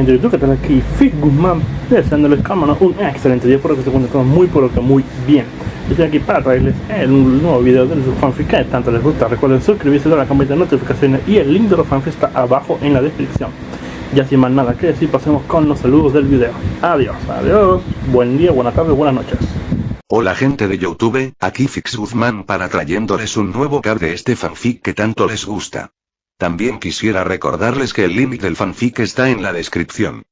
gente de YouTube, que tal aquí Fix Guzmán, deseándoles cámara un excelente día, por que se encuentren todos muy pero que muy bien. Estoy aquí para traerles un nuevo video de su fanfic que tanto les gusta. Recuerden suscribirse, dar la campanita de notificaciones y el link de los fanfics está abajo en la descripción. Ya sin más nada que decir, pasemos con los saludos del video. Adiós, buen día, buena tarde, buenas noches. Hola gente de YouTube, aquí Fix Guzmán para trayéndoles un nuevo card de este fanfic que tanto les gusta. También quisiera recordarles que el link del fanfic está en la descripción.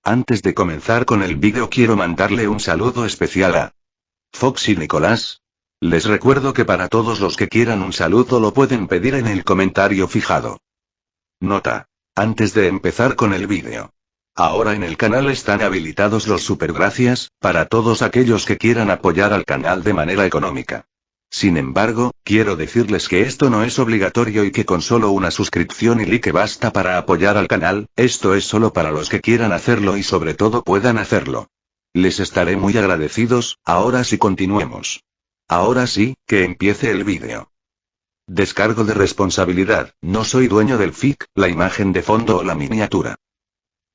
Antes de comenzar con el vídeo quiero mandarle un saludo especial a Fox y Nicolás. Les recuerdo que para todos los que quieran un saludo lo pueden pedir en el comentario fijado. Nota. Antes de empezar con el vídeo. Ahora en el canal están habilitados los supergracias, para todos aquellos que quieran apoyar al canal de manera económica. Sin embargo, quiero decirles que esto no es obligatorio y que con solo una suscripción y like basta para apoyar al canal, esto es solo para los que quieran hacerlo y sobre todo puedan hacerlo. Les estaré muy agradecidos. Ahora sí continuemos. Ahora sí, que empiece el vídeo. Descargo de responsabilidad, no soy dueño del fic, la imagen de fondo o la miniatura.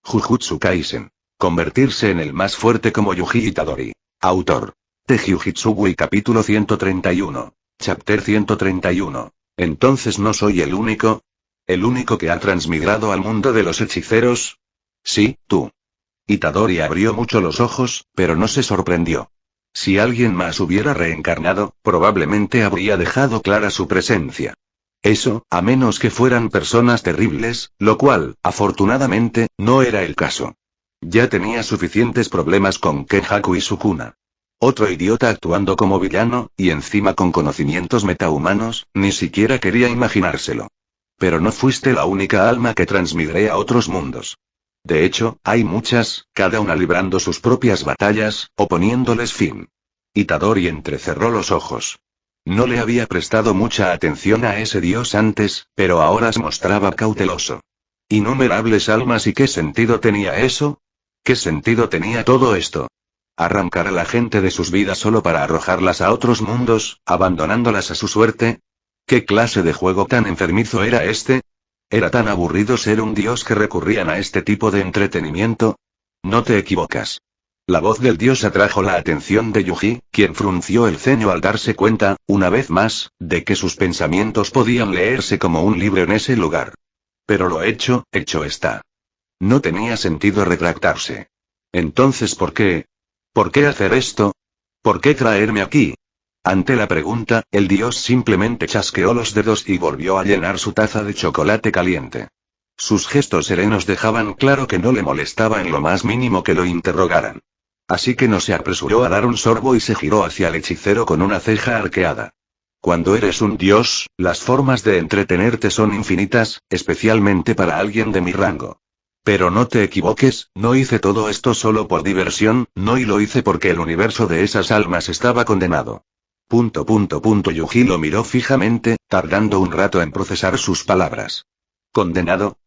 Jujutsu Kaisen. Convertirse en el más fuerte como Yuji Itadori. Autor. Teijujutsu Wii capítulo 131. Chapter 131. ¿Entonces no soy el único? ¿El único que ha transmigrado al mundo de los hechiceros? Sí, tú. Itadori abrió mucho los ojos, pero no se sorprendió. Si alguien más hubiera reencarnado, probablemente habría dejado clara su presencia. Eso, a menos que fueran personas terribles, lo cual, afortunadamente, no era el caso. Ya tenía suficientes problemas con Kenjaku y Sukuna. Otro idiota actuando como villano, y encima con conocimientos metahumanos, ni siquiera quería imaginárselo. Pero no fuiste la única alma que transmigré a otros mundos. De hecho, hay muchas, cada una librando sus propias batallas, o poniéndoles fin. Itadori entrecerró los ojos. No le había prestado mucha atención a ese dios antes, pero ahora se mostraba cauteloso. Innumerables almas, ¿y qué sentido tenía eso? ¿Qué sentido tenía todo esto? ¿Arrancar a la gente de sus vidas solo para arrojarlas a otros mundos, abandonándolas a su suerte? ¿Qué clase de juego tan enfermizo era este? ¿Era tan aburrido ser un dios que recurrían a este tipo de entretenimiento? No te equivocas. La voz del dios atrajo la atención de Yuji, quien frunció el ceño al darse cuenta, una vez más, de que sus pensamientos podían leerse como un libro en ese lugar. Pero lo hecho está. No tenía sentido retractarse. Entonces, ¿por qué? ¿Por qué hacer esto? ¿Por qué traerme aquí? Ante la pregunta, el dios simplemente chasqueó los dedos y volvió a llenar su taza de chocolate caliente. Sus gestos serenos dejaban claro que no le molestaba en lo más mínimo que lo interrogaran. Así que no se apresuró a dar un sorbo y se giró hacia el hechicero con una ceja arqueada. Cuando eres un dios, las formas de entretenerte son infinitas, especialmente para alguien de mi rango. Pero no te equivoques, no hice todo esto solo por diversión, no, y lo hice porque el universo de esas almas estaba condenado. Yuji lo miró fijamente, tardando un rato en procesar sus palabras. ¿Condenado?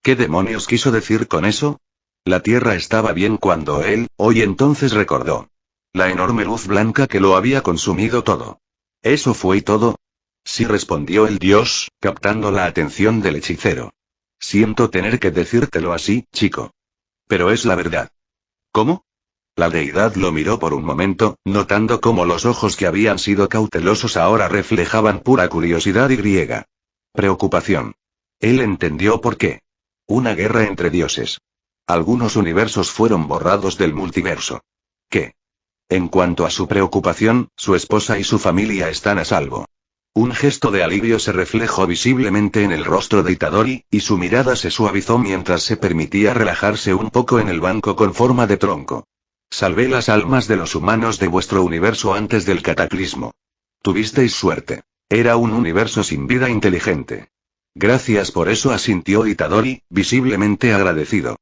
¿Qué demonios quiso decir con eso? La tierra estaba bien cuando él, hoy entonces recordó. La enorme luz blanca que lo había consumido todo. ¿Eso fue todo? Sí, respondió el dios, captando la atención del hechicero. Siento tener que decírtelo así, chico. Pero es la verdad. ¿Cómo? La deidad lo miró por un momento, notando cómo los ojos que habían sido cautelosos ahora reflejaban pura curiosidad y griega preocupación. Él entendió por qué. Una guerra entre dioses. Algunos universos fueron borrados del multiverso. ¿Qué? En cuanto a su preocupación, su esposa y su familia están a salvo. Un gesto de alivio se reflejó visiblemente en el rostro de Itadori, y su mirada se suavizó mientras se permitía relajarse un poco en el banco con forma de tronco. Salvé las almas de los humanos de vuestro universo antes del cataclismo. Tuvisteis suerte. Era un universo sin vida inteligente. Gracias por eso, asintió Itadori, visiblemente agradecido.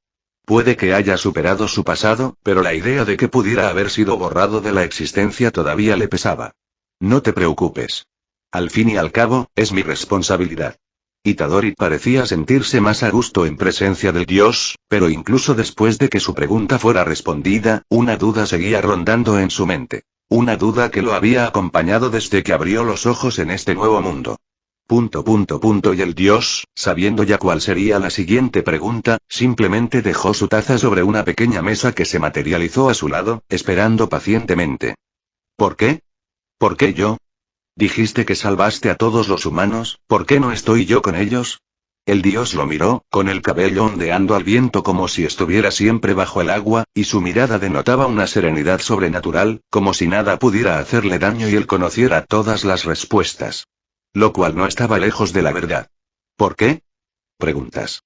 Puede que haya superado su pasado, pero la idea de que pudiera haber sido borrado de la existencia todavía le pesaba. No te preocupes. Al fin y al cabo, es mi responsabilidad. Itadori parecía sentirse más a gusto en presencia del dios, pero incluso después de que su pregunta fuera respondida, una duda seguía rondando en su mente. Una duda que lo había acompañado desde que abrió los ojos en este nuevo mundo. Y el dios, sabiendo ya cuál sería la siguiente pregunta, simplemente dejó su taza sobre una pequeña mesa que se materializó a su lado, esperando pacientemente. ¿Por qué? ¿Por qué yo? Dijiste que salvaste a todos los humanos, ¿por qué no estoy yo con ellos? El dios lo miró, con el cabello ondeando al viento como si estuviera siempre bajo el agua, y su mirada denotaba una serenidad sobrenatural, como si nada pudiera hacerle daño y él conociera todas las respuestas. Lo cual no estaba lejos de la verdad. ¿Por qué? Preguntas.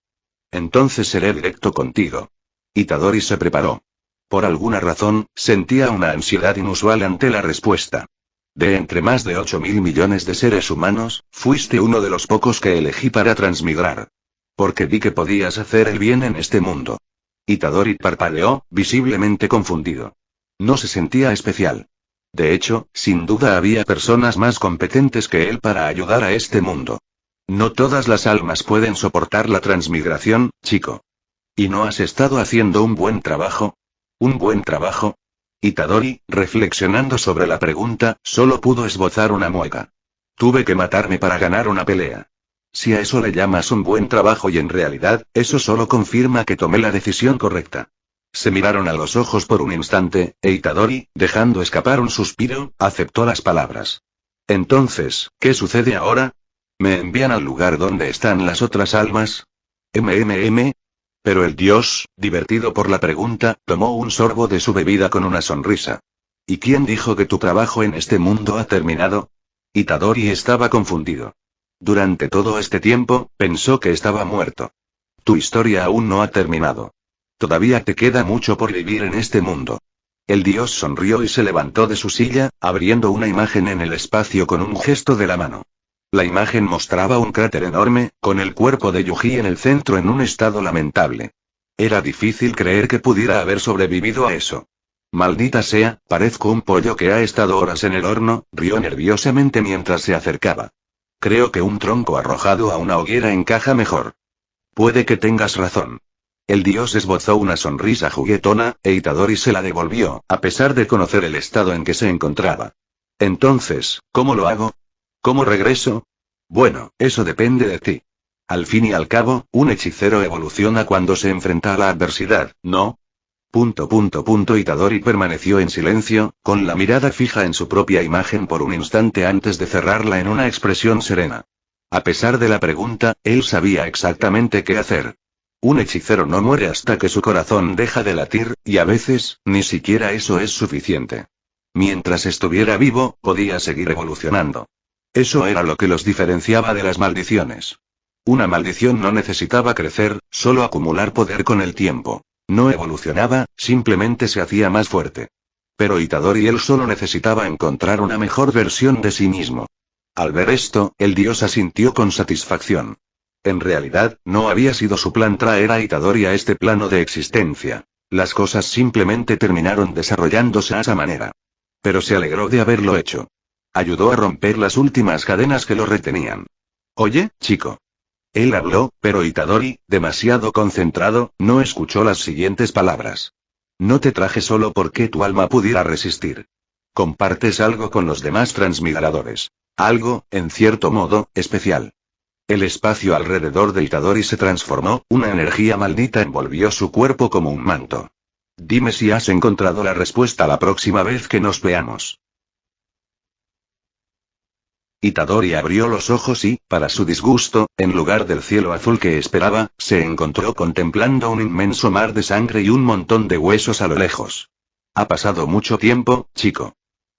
Entonces seré directo contigo. Itadori se preparó. Por alguna razón, sentía una ansiedad inusual ante la respuesta. De entre más de 8.000 millones de seres humanos, fuiste uno de los pocos que elegí para transmigrar. Porque vi que podías hacer el bien en este mundo. Itadori parpadeó, visiblemente confundido. No se sentía especial. De hecho, sin duda había personas más competentes que él para ayudar a este mundo. No todas las almas pueden soportar la transmigración, chico. ¿Y no has estado haciendo un buen trabajo? ¿Un buen trabajo? Itadori, reflexionando sobre la pregunta, solo pudo esbozar una mueca. Tuve que matarme para ganar una pelea. Si a eso le llamas un buen trabajo y en realidad, eso solo confirma que tomé la decisión correcta. Se miraron a los ojos por un instante, e Itadori, dejando escapar un suspiro, aceptó las palabras. Entonces, ¿qué sucede ahora? ¿Me envían al lugar donde están las otras almas? Pero el dios, divertido por la pregunta, tomó un sorbo de su bebida con una sonrisa. ¿Y quién dijo que tu trabajo en este mundo ha terminado? Itadori estaba confundido. Durante todo este tiempo, pensó que estaba muerto. Tu historia aún no ha terminado. Todavía te queda mucho por vivir en este mundo. El dios sonrió y se levantó de su silla, abriendo una imagen en el espacio con un gesto de la mano. La imagen mostraba un cráter enorme, con el cuerpo de Yuji en el centro en un estado lamentable. Era difícil creer que pudiera haber sobrevivido a eso. Maldita sea, parezco un pollo que ha estado horas en el horno, rió nerviosamente mientras se acercaba. Creo que un tronco arrojado a una hoguera encaja mejor. Puede que tengas razón. El dios esbozó una sonrisa juguetona, e Itadori se la devolvió, a pesar de conocer el estado en que se encontraba. Entonces, ¿cómo lo hago? ¿Cómo regreso? Bueno, eso depende de ti. Al fin y al cabo, un hechicero evoluciona cuando se enfrenta a la adversidad, ¿no? Itadori permaneció en silencio, con la mirada fija en su propia imagen por un instante antes de cerrarla en una expresión serena. A pesar de la pregunta, él sabía exactamente qué hacer. Un hechicero no muere hasta que su corazón deja de latir, y a veces, ni siquiera eso es suficiente. Mientras estuviera vivo, podía seguir evolucionando. Eso era lo que los diferenciaba de las maldiciones. Una maldición no necesitaba crecer, solo acumular poder con el tiempo. No evolucionaba, simplemente se hacía más fuerte. Pero Itadori él solo necesitaba encontrar una mejor versión de sí mismo. Al ver esto, el dios asintió con satisfacción. En realidad, no había sido su plan traer a Itadori a este plano de existencia. Las cosas simplemente terminaron desarrollándose a esa manera. Pero se alegró de haberlo hecho. Ayudó a romper las últimas cadenas que lo retenían. Oye, chico. Él habló, pero Itadori, demasiado concentrado, no escuchó las siguientes palabras. No te traje solo porque tu alma pudiera resistir. Compartes algo con los demás transmigradores. Algo, en cierto modo, especial. El espacio alrededor de Itadori se transformó, una energía maldita envolvió su cuerpo como un manto. Dime si has encontrado la respuesta la próxima vez que nos veamos. Itadori abrió los ojos y, para su disgusto, en lugar del cielo azul que esperaba, se encontró contemplando un inmenso mar de sangre y un montón de huesos a lo lejos. Ha pasado mucho tiempo, chico.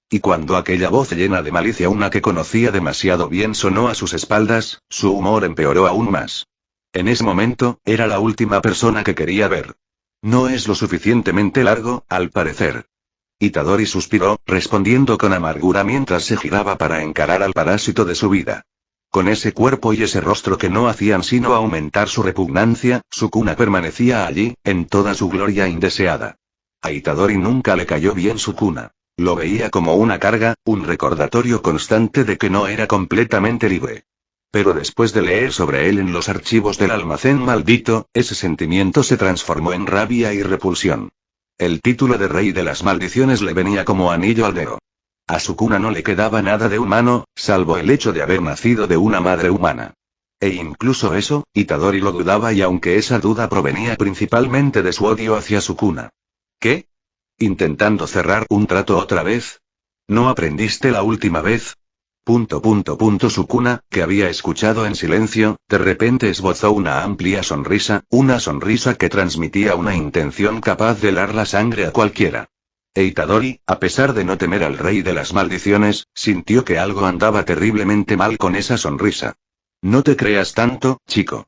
Y cuando aquella voz llena de malicia, una que conocía demasiado bien, sonó a sus espaldas, su humor empeoró aún más. En ese momento, era la última persona que quería ver. No es lo suficientemente largo, al parecer. Itadori suspiró, respondiendo con amargura mientras se giraba para encarar al parásito de su vida. Con ese cuerpo y ese rostro que no hacían sino aumentar su repugnancia, Sukuna permanecía allí, en toda su gloria indeseada. A Itadori nunca le cayó bien Sukuna. Lo veía como una carga, un recordatorio constante de que no era completamente libre. Pero después de leer sobre él en los archivos del almacén maldito, ese sentimiento se transformó en rabia y repulsión. El título de rey de las maldiciones le venía como anillo al dedo. A Sukuna no le quedaba nada de humano, salvo el hecho de haber nacido de una madre humana. E incluso eso, Itadori lo dudaba, y aunque esa duda provenía principalmente de su odio hacia Sukuna. ¿Qué? ¿Intentando cerrar un trato otra vez? ¿No aprendiste la última vez? Sukuna, que había escuchado en silencio, de repente esbozó una amplia sonrisa, una sonrisa que transmitía una intención capaz de helar la sangre a cualquiera. E Itadori, a pesar de no temer al rey de las maldiciones, sintió que algo andaba terriblemente mal con esa sonrisa. No te creas tanto, chico.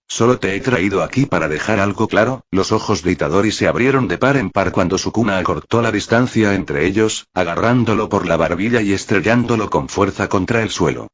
Solo te he traído aquí para dejar algo claro. Los ojos de Itadori se abrieron de par en par cuando Sukuna acortó la distancia entre ellos, agarrándolo por la barbilla y estrellándolo con fuerza contra el suelo.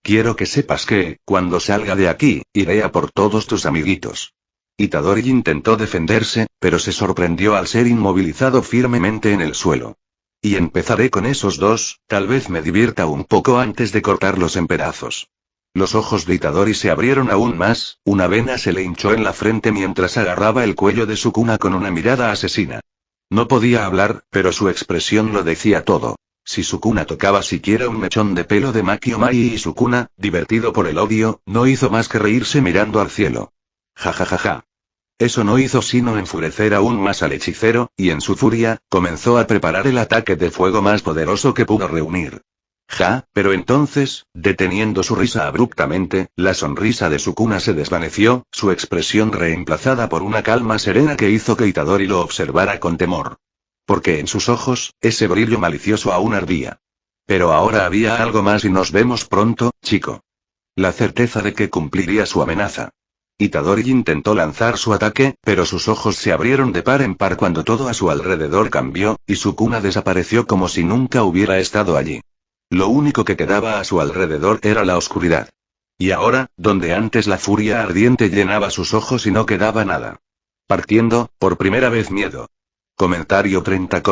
Quiero que sepas que, cuando salga de aquí, iré a por todos tus amiguitos. Itadori intentó defenderse, pero se sorprendió al ser inmovilizado firmemente en el suelo. Y empezaré con esos dos, tal vez me divierta un poco antes de cortarlos en pedazos. Los ojos de Itadori se abrieron aún más, una vena se le hinchó en la frente mientras agarraba el cuello de Sukuna con una mirada asesina. No podía hablar, pero su expresión lo decía todo. Si Sukuna tocaba siquiera un mechón de pelo de Maki Omai, y Sukuna, divertido por el odio, no hizo más que reírse mirando al cielo. Ja ja ja ja. Eso no hizo sino enfurecer aún más al hechicero, y en su furia, comenzó a preparar el ataque de fuego más poderoso que pudo reunir. Pero entonces, deteniendo su risa abruptamente, la sonrisa de Sukuna se desvaneció, su expresión reemplazada por una calma serena que hizo que Itadori lo observara con temor. Porque en sus ojos, ese brillo malicioso aún ardía. Pero ahora había algo más, y nos vemos pronto, chico. La certeza de que cumpliría su amenaza. Itadori intentó lanzar su ataque, pero sus ojos se abrieron de par en par cuando todo a su alrededor cambió, y Sukuna desapareció como si nunca hubiera estado allí. Lo único que quedaba a su alrededor era la oscuridad. Y ahora, donde antes la furia ardiente llenaba sus ojos y no quedaba nada. Partiendo, por primera vez miedo. Comentario 30.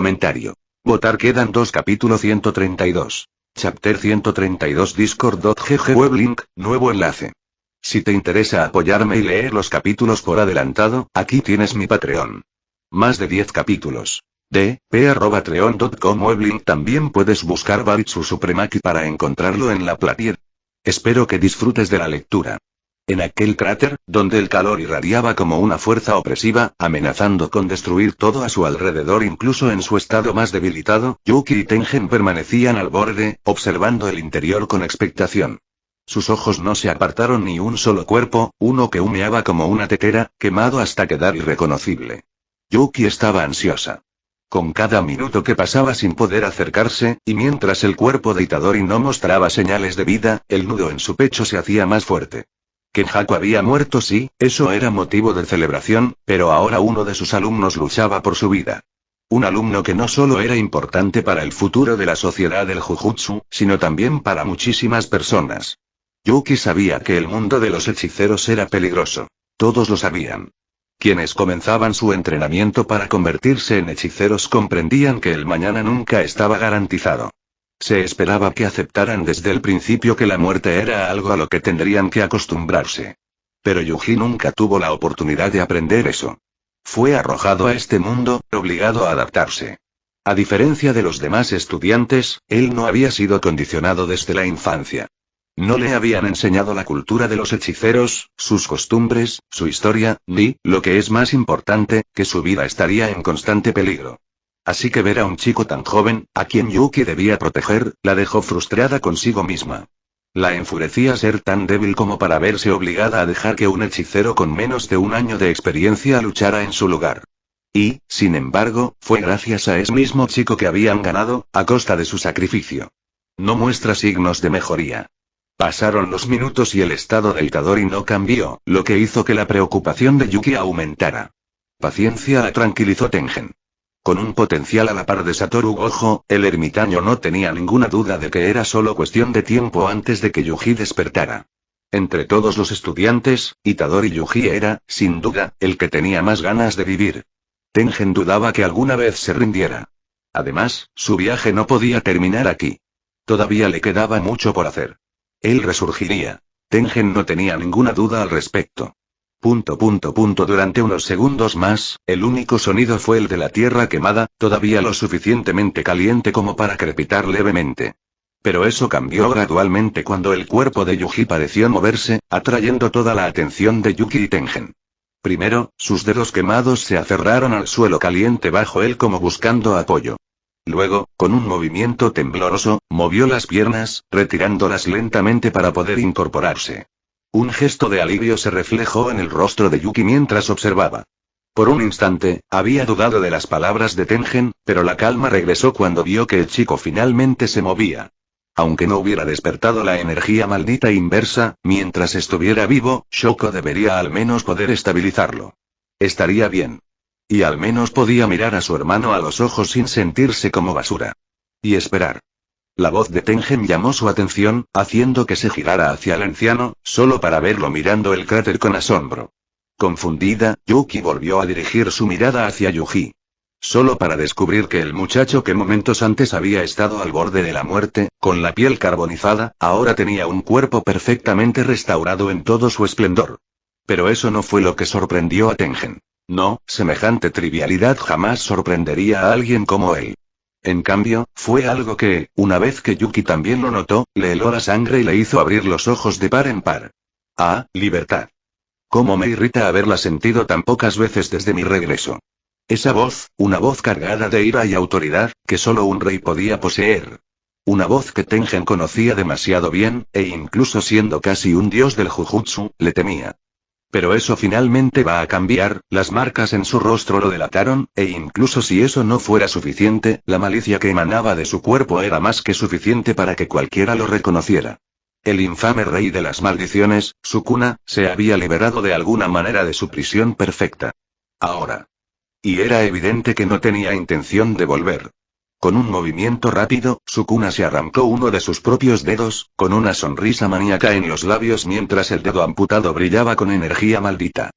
Votar quedan 2. Capítulo 132. Chapter 132. Discord.gg Web link, nuevo enlace. Si te interesa apoyarme y leer los capítulos por adelantado, aquí tienes mi Patreon. Más de 10 capítulos. p@treon.com Weblink. También puedes buscar Baritsu Supremaki para encontrarlo en la Platier. Espero que disfrutes de la lectura. En aquel cráter, donde el calor irradiaba como una fuerza opresiva, amenazando con destruir todo a su alrededor incluso en su estado más debilitado, Yuki y Tengen permanecían al borde, observando el interior con expectación. Sus ojos no se apartaron ni un solo cuerpo, uno que humeaba como una tetera, quemado hasta quedar irreconocible. Yuki estaba ansiosa. Con cada minuto que pasaba sin poder acercarse, y mientras el cuerpo de Itadori no mostraba señales de vida, el nudo en su pecho se hacía más fuerte. Kenjaku había muerto, sí, eso era motivo de celebración, pero ahora uno de sus alumnos luchaba por su vida. Un alumno que no solo era importante para el futuro de la sociedad del Jujutsu, sino también para muchísimas personas. Yuki sabía que el mundo de los hechiceros era peligroso. Todos lo sabían. Quienes comenzaban su entrenamiento para convertirse en hechiceros comprendían que el mañana nunca estaba garantizado. Se esperaba que aceptaran desde el principio que la muerte era algo a lo que tendrían que acostumbrarse. Pero Yuji nunca tuvo la oportunidad de aprender eso. Fue arrojado a este mundo, obligado a adaptarse. A diferencia de los demás estudiantes, él no había sido condicionado desde la infancia. No le habían enseñado la cultura de los hechiceros, sus costumbres, su historia, ni, lo que es más importante, que su vida estaría en constante peligro. Así que ver a un chico tan joven, a quien Yuki debía proteger, la dejó frustrada consigo misma. La enfurecía ser tan débil como para verse obligada a dejar que un hechicero con menos de un año de experiencia luchara en su lugar. Y, sin embargo, fue gracias a ese mismo chico que habían ganado, a costa de su sacrificio. No muestra signos de mejoría. Pasaron los minutos y el estado de Itadori no cambió, lo que hizo que la preocupación de Yuki aumentara. Paciencia, la tranquilizó Tengen. Con un potencial a la par de Satoru Gojo, el ermitaño no tenía ninguna duda de que era solo cuestión de tiempo antes de que Yuji despertara. Entre todos los estudiantes, Itadori Yuji era, sin duda, el que tenía más ganas de vivir. Tengen dudaba que alguna vez se rindiera. Además, su viaje no podía terminar aquí. Todavía le quedaba mucho por hacer. Él resurgiría. Tengen no tenía ninguna duda al respecto. Durante unos segundos más, el único sonido fue el de la tierra quemada, todavía lo suficientemente caliente como para crepitar levemente. Pero eso cambió gradualmente cuando el cuerpo de Yuji pareció moverse, atrayendo toda la atención de Yuki y Tengen. Primero, sus dedos quemados se aferraron al suelo caliente bajo él como buscando apoyo. Luego, con un movimiento tembloroso, movió las piernas, retirándolas lentamente para poder incorporarse. Un gesto de alivio se reflejó en el rostro de Yuki mientras observaba. Por un instante, había dudado de las palabras de Tengen, pero la calma regresó cuando vio que el chico finalmente se movía. Aunque no hubiera despertado la energía maldita inversa, mientras estuviera vivo, Shoko debería al menos poder estabilizarlo. Estaría bien. Y al menos podía mirar a su hermano a los ojos sin sentirse como basura. Y esperar. La voz de Tengen llamó su atención, haciendo que se girara hacia el anciano, solo para verlo mirando el cráter con asombro. Confundida, Yuki volvió a dirigir su mirada hacia Yuji. Solo para descubrir que el muchacho que momentos antes había estado al borde de la muerte, con la piel carbonizada, ahora tenía un cuerpo perfectamente restaurado en todo su esplendor. Pero eso no fue lo que sorprendió a Tengen. No, semejante trivialidad jamás sorprendería a alguien como él. En cambio, fue algo que, una vez que Yuki también lo notó, le heló la sangre y le hizo abrir los ojos de par en par. Ah, libertad. Cómo me irrita haberla sentido tan pocas veces desde mi regreso. Esa voz, una voz cargada de ira y autoridad, que solo un rey podía poseer. Una voz que Tengen conocía demasiado bien, e incluso siendo casi un dios del Jujutsu, le temía. Pero eso finalmente va a cambiar, las marcas en su rostro lo delataron, e incluso si eso no fuera suficiente, la malicia que emanaba de su cuerpo era más que suficiente para que cualquiera lo reconociera. El infame rey de las maldiciones, Sukuna, se había liberado de alguna manera de su prisión perfecta. Ahora. Y era evidente que no tenía intención de volver. Con un movimiento rápido, Sukuna se arrancó uno de sus propios dedos, con una sonrisa maníaca en los labios mientras el dedo amputado brillaba con energía maldita.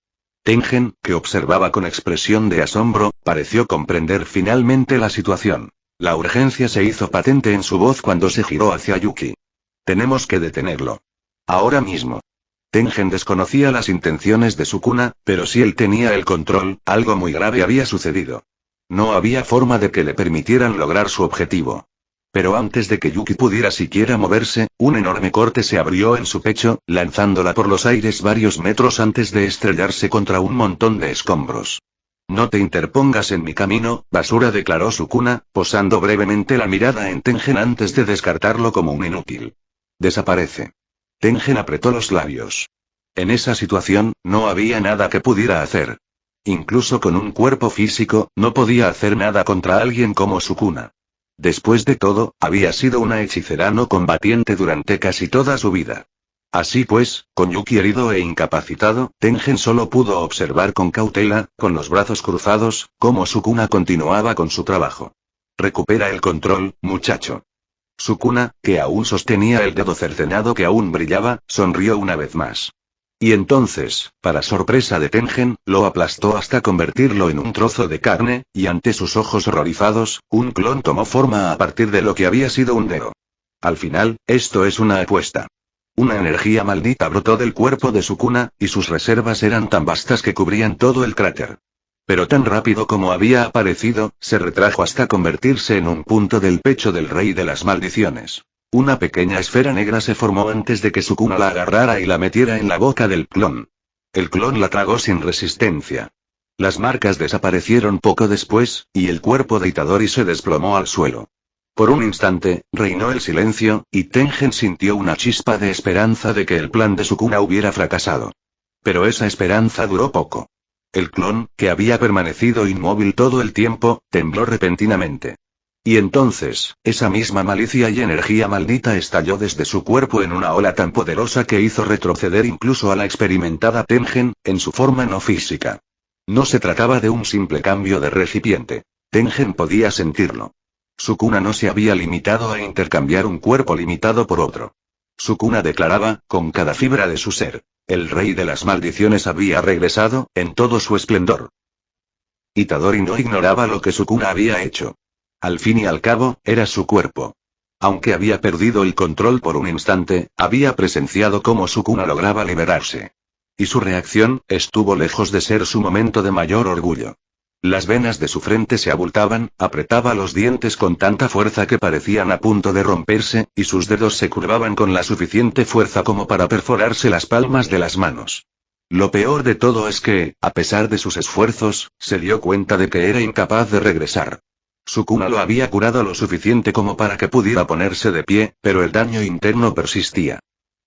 Tengen, que observaba con expresión de asombro, pareció comprender finalmente la situación. La urgencia se hizo patente en su voz cuando se giró hacia Yuki. Tenemos que detenerlo. Ahora mismo. Tengen desconocía las intenciones de Sukuna, pero si él tenía el control, algo muy grave había sucedido. No había forma de que le permitieran lograr su objetivo. Pero antes de que Yuki pudiera siquiera moverse, un enorme corte se abrió en su pecho, lanzándola por los aires varios metros antes de estrellarse contra un montón de escombros. No te interpongas en mi camino, basura, declaró Sukuna, posando brevemente la mirada en Tengen antes de descartarlo como un inútil. Desaparece. Tengen apretó los labios. En esa situación, no había nada que pudiera hacer. Incluso con un cuerpo físico, no podía hacer nada contra alguien como Sukuna. Después de todo, había sido una hechicera no combatiente durante casi toda su vida. Así pues, con Yuki herido e incapacitado, Tengen solo pudo observar con cautela, con los brazos cruzados, cómo Sukuna continuaba con su trabajo. Recupera el control, muchacho. Sukuna, que aún sostenía el dedo cercenado que aún brillaba, sonrió una vez más. Y entonces, para sorpresa de Tengen, lo aplastó hasta convertirlo en un trozo de carne, y ante sus ojos horrorizados, un clon tomó forma a partir de lo que había sido un dedo. Al final, esto es una apuesta. Una energía maldita brotó del cuerpo de Sukuna, y sus reservas eran tan vastas que cubrían todo el cráter. Pero tan rápido como había aparecido, se retrajo hasta convertirse en un punto del pecho del rey de las maldiciones. Una pequeña esfera negra se formó antes de que Sukuna la agarrara y la metiera en la boca del clon. El clon la tragó sin resistencia. Las marcas desaparecieron poco después, y el cuerpo de Itadori se desplomó al suelo. Por un instante, reinó el silencio, y Tengen sintió una chispa de esperanza de que el plan de Sukuna hubiera fracasado. Pero esa esperanza duró poco. El clon, que había permanecido inmóvil todo el tiempo, tembló repentinamente. Y entonces, esa misma malicia y energía maldita estalló desde su cuerpo en una ola tan poderosa que hizo retroceder incluso a la experimentada Tengen, en su forma no física. No se trataba de un simple cambio de recipiente. Tengen podía sentirlo. Sukuna no se había limitado a intercambiar un cuerpo limitado por otro. Sukuna declaraba, con cada fibra de su ser, el rey de las maldiciones había regresado, en todo su esplendor. Itadori no ignoraba lo que Sukuna había hecho. Al fin y al cabo, era su cuerpo. Aunque había perdido el control por un instante, había presenciado cómo Sukuna lograba liberarse. Y su reacción estuvo lejos de ser su momento de mayor orgullo. Las venas de su frente se abultaban, apretaba los dientes con tanta fuerza que parecían a punto de romperse, y sus dedos se curvaban con la suficiente fuerza como para perforarse las palmas de las manos. Lo peor de todo es que, a pesar de sus esfuerzos, se dio cuenta de que era incapaz de regresar. Sukuna lo había curado lo suficiente como para que pudiera ponerse de pie, pero el daño interno persistía.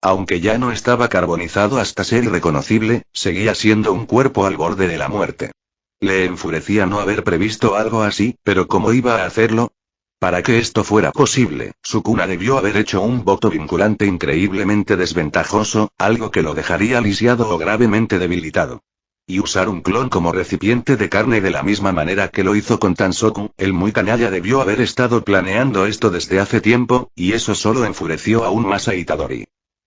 Aunque ya no estaba carbonizado hasta ser irreconocible, seguía siendo un cuerpo al borde de la muerte. Le enfurecía no haber previsto algo así, pero ¿cómo iba a hacerlo? Para que esto fuera posible, Sukuna debió haber hecho un voto vinculante increíblemente desventajoso, algo que lo dejaría lisiado o gravemente debilitado. Y usar un clon como recipiente de carne de la misma manera que lo hizo con Tansoku, el muy canalla debió haber estado planeando esto desde hace tiempo, y eso solo enfureció aún más a Itadori.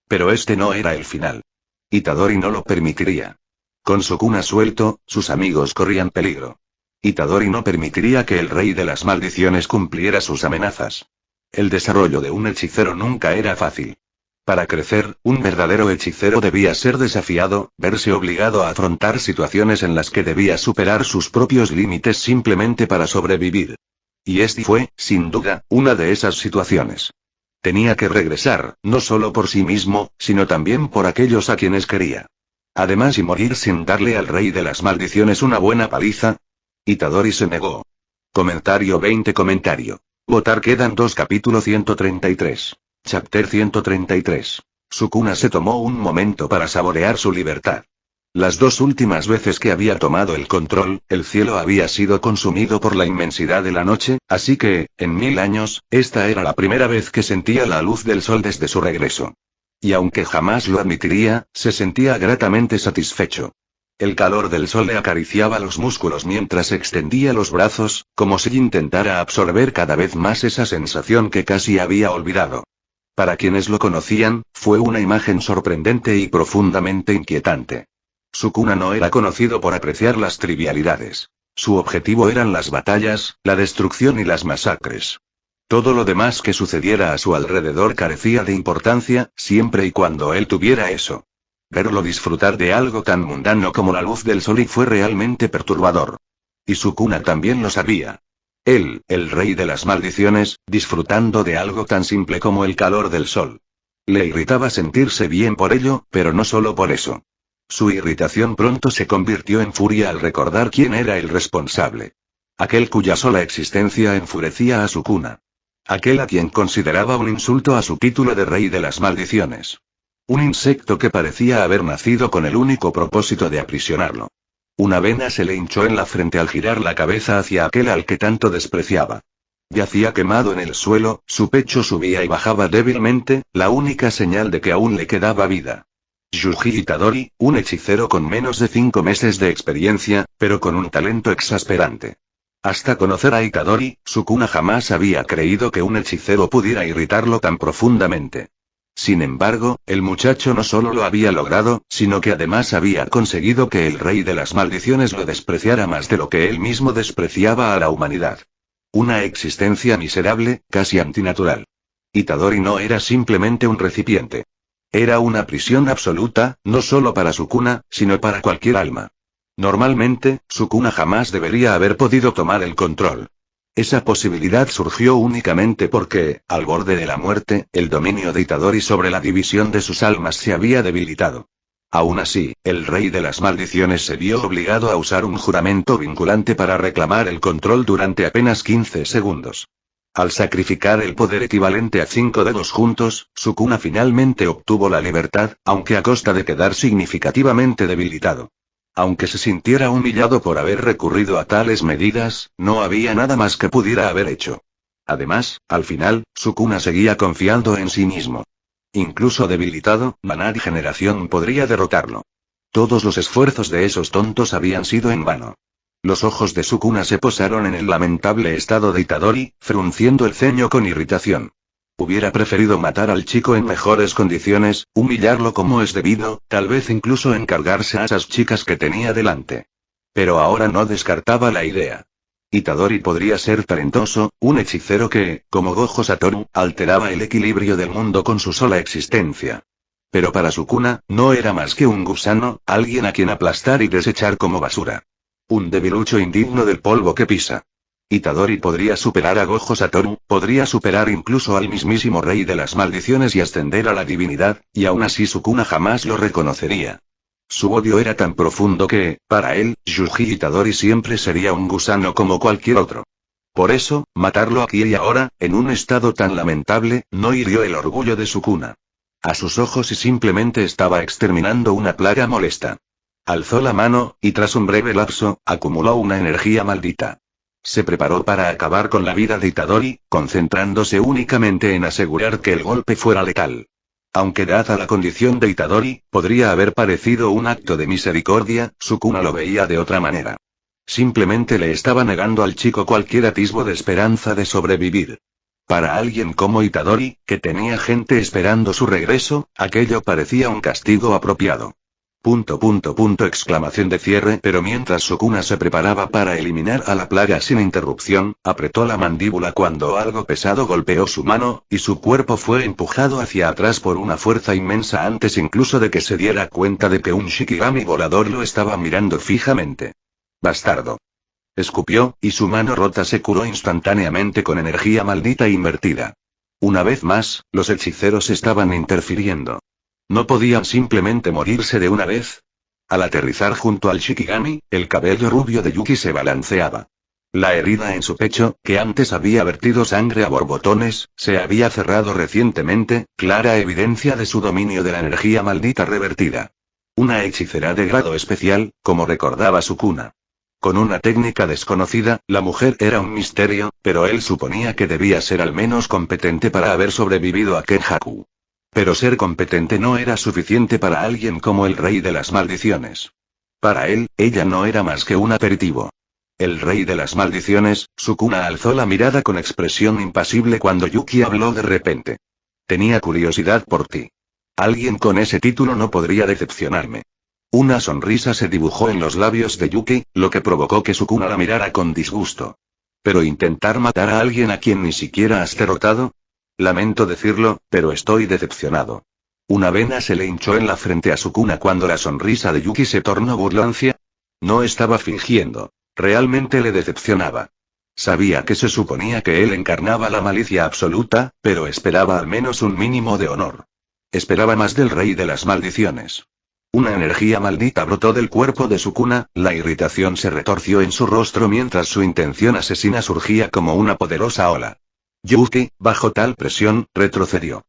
Pero este no era el final. Itadori no lo permitiría. Con Sukuna suelto, sus amigos corrían peligro. Itadori no permitiría que el rey de las maldiciones cumpliera sus amenazas. El desarrollo de un hechicero nunca era fácil. Para crecer, un verdadero hechicero debía ser desafiado, verse obligado a afrontar situaciones en las que debía superar sus propios límites simplemente para sobrevivir. Y este fue, sin duda, una de esas situaciones. Tenía que regresar, no solo por sí mismo, sino también por aquellos a quienes quería. Además, y morir sin darle al rey de las maldiciones una buena paliza. Itadori se negó. Comentario 20. Votar quedan 2. Capítulo 133. Chapter 133. Sukuna se tomó un momento para saborear su libertad. Las 2 últimas veces que había tomado el control, el cielo había sido consumido por la inmensidad de la noche, así que, en 1000 años, esta era la primera vez que sentía la luz del sol desde su regreso. Y aunque jamás lo admitiría, se sentía gratamente satisfecho. El calor del sol le acariciaba los músculos mientras extendía los brazos, como si intentara absorber cada vez más esa sensación que casi había olvidado. Para quienes lo conocían, fue una imagen sorprendente y profundamente inquietante. Sukuna no era conocido por apreciar las trivialidades. Su objetivo eran las batallas, la destrucción y las masacres. Todo lo demás que sucediera a su alrededor carecía de importancia, siempre y cuando él tuviera eso. Verlo disfrutar de algo tan mundano como la luz del sol y fue realmente perturbador. Y Sukuna también lo sabía. Él, el rey de las maldiciones, disfrutando de algo tan simple como el calor del sol. Le irritaba sentirse bien por ello, pero no solo por eso. Su irritación pronto se convirtió en furia al recordar quién era el responsable. Aquel cuya sola existencia enfurecía a Sukuna. Aquel a quien consideraba un insulto a su título de rey de las maldiciones. Un insecto que parecía haber nacido con el único propósito de aprisionarlo. Una vena se le hinchó en la frente al girar la cabeza hacia aquel al que tanto despreciaba. Yacía quemado en el suelo, su pecho subía y bajaba débilmente, la única señal de que aún le quedaba vida. Yuji Itadori, un hechicero con menos de 5 meses de experiencia, pero con un talento exasperante. Hasta conocer a Itadori, Sukuna jamás había creído que un hechicero pudiera irritarlo tan profundamente. Sin embargo, el muchacho no solo lo había logrado, sino que además había conseguido que el rey de las maldiciones lo despreciara más de lo que él mismo despreciaba a la humanidad. Una existencia miserable, casi antinatural. Itadori no era simplemente un recipiente. Era una prisión absoluta, no solo para Sukuna, sino para cualquier alma. Normalmente, Sukuna jamás debería haber podido tomar el control. Esa posibilidad surgió únicamente porque, al borde de la muerte, el dominio de Itadori sobre la división de sus almas se había debilitado. Aún así, el rey de las maldiciones se vio obligado a usar un juramento vinculante para reclamar el control durante apenas 15 segundos. Al sacrificar el poder equivalente a 5 dedos juntos, Sukuna finalmente obtuvo la libertad, aunque a costa de quedar significativamente debilitado. Aunque se sintiera humillado por haber recurrido a tales medidas, no había nada más que pudiera haber hecho. Además, al final, Sukuna seguía confiando en sí mismo. Incluso debilitado, Manad y Generación podría derrotarlo. Todos los esfuerzos de esos tontos habían sido en vano. Los ojos de Sukuna se posaron en el lamentable estado de Itadori, frunciendo el ceño con irritación. Hubiera preferido matar al chico en mejores condiciones, humillarlo como es debido, tal vez incluso encargarse a esas chicas que tenía delante. Pero ahora no descartaba la idea. Itadori podría ser talentoso, un hechicero que, como Gojo Satoru, alteraba el equilibrio del mundo con su sola existencia. Pero para Sukuna, no era más que un gusano, alguien a quien aplastar y desechar como basura. Un debilucho indigno del polvo que pisa. Itadori podría superar a Gojo Satoru, podría superar incluso al mismísimo rey de las maldiciones y ascender a la divinidad, y aún así Sukuna jamás lo reconocería. Su odio era tan profundo que, para él, Yuji Itadori siempre sería un gusano como cualquier otro. Por eso, matarlo aquí y ahora, en un estado tan lamentable, no hirió el orgullo de Sukuna. A sus ojos y simplemente estaba exterminando una plaga molesta. Alzó la mano, y tras un breve lapso, acumuló una energía maldita. Se preparó para acabar con la vida de Itadori, concentrándose únicamente en asegurar que el golpe fuera letal. Aunque dada la condición de Itadori, podría haber parecido un acto de misericordia, Sukuna lo veía de otra manera. Simplemente le estaba negando al chico cualquier atisbo de esperanza de sobrevivir. Para alguien como Itadori, que tenía gente esperando su regreso, aquello parecía un castigo apropiado. Exclamación de cierre. Pero mientras Sukuna se preparaba para eliminar a la plaga sin interrupción, apretó la mandíbula cuando algo pesado golpeó su mano, y su cuerpo fue empujado hacia atrás por una fuerza inmensa antes incluso de que se diera cuenta de que un Shikigami volador lo estaba mirando fijamente. Bastardo. Escupió, y su mano rota se curó instantáneamente con energía maldita invertida. Una vez más, los hechiceros estaban interfiriendo. ¿No podían simplemente morirse de una vez? Al aterrizar junto al Shikigami, el cabello rubio de Yuki se balanceaba. La herida en su pecho, que antes había vertido sangre a borbotones, se había cerrado recientemente, clara evidencia de su dominio de la energía maldita revertida. Una hechicera de grado especial, como recordaba Sukuna. Con una técnica desconocida, la mujer era un misterio, pero él suponía que debía ser al menos competente para haber sobrevivido a Kenjaku. Pero ser competente no era suficiente para alguien como el rey de las maldiciones. Para él, ella no era más que un aperitivo. El rey de las maldiciones, Sukuna alzó la mirada con expresión impasible cuando Yuki habló de repente. Tenía curiosidad por ti. Alguien con ese título no podría decepcionarme. Una sonrisa se dibujó en los labios de Yuki, lo que provocó que Sukuna la mirara con disgusto. ¿Pero intentar matar a alguien a quien ni siquiera has derrotado? Lamento decirlo, pero estoy decepcionado. Una vena se le hinchó en la frente a Sukuna cuando la sonrisa de Yuki se tornó burlancia. No estaba fingiendo. Realmente le decepcionaba. Sabía que se suponía que él encarnaba la malicia absoluta, pero esperaba al menos un mínimo de honor. Esperaba más del rey de las maldiciones. Una energía maldita brotó del cuerpo de Sukuna, la irritación se retorció en su rostro mientras su intención asesina surgía como una poderosa ola. Yuki, bajo tal presión, retrocedió.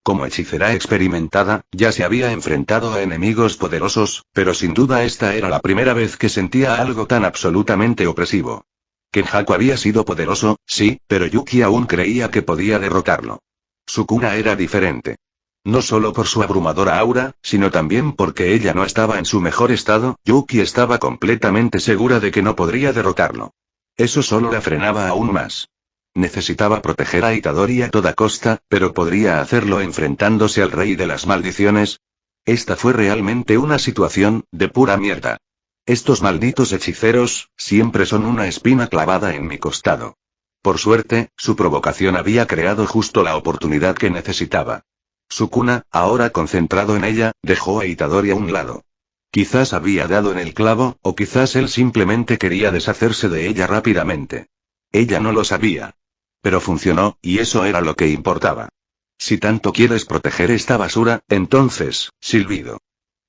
Como hechicera experimentada, ya se había enfrentado a enemigos poderosos, pero sin duda esta era la primera vez que sentía algo tan absolutamente opresivo. Kenjaku había sido poderoso, sí, pero Yuki aún creía que podía derrotarlo. Sukuna era diferente. No solo por su abrumadora aura, sino también porque ella no estaba en su mejor estado, Yuki estaba completamente segura de que no podría derrotarlo. Eso solo la frenaba aún más. Necesitaba proteger a Itadori a toda costa, pero ¿podría hacerlo enfrentándose al rey de las maldiciones? Esta fue realmente una situación, de pura mierda. Estos malditos hechiceros, siempre son una espina clavada en mi costado. Por suerte, su provocación había creado justo la oportunidad que necesitaba. Sukuna, ahora concentrado en ella, dejó a Itadori a un lado. Quizás había dado en el clavo, o quizás él simplemente quería deshacerse de ella rápidamente. Ella no lo sabía. Pero funcionó, y eso era lo que importaba. Si tanto quieres proteger esta basura, entonces, silbido.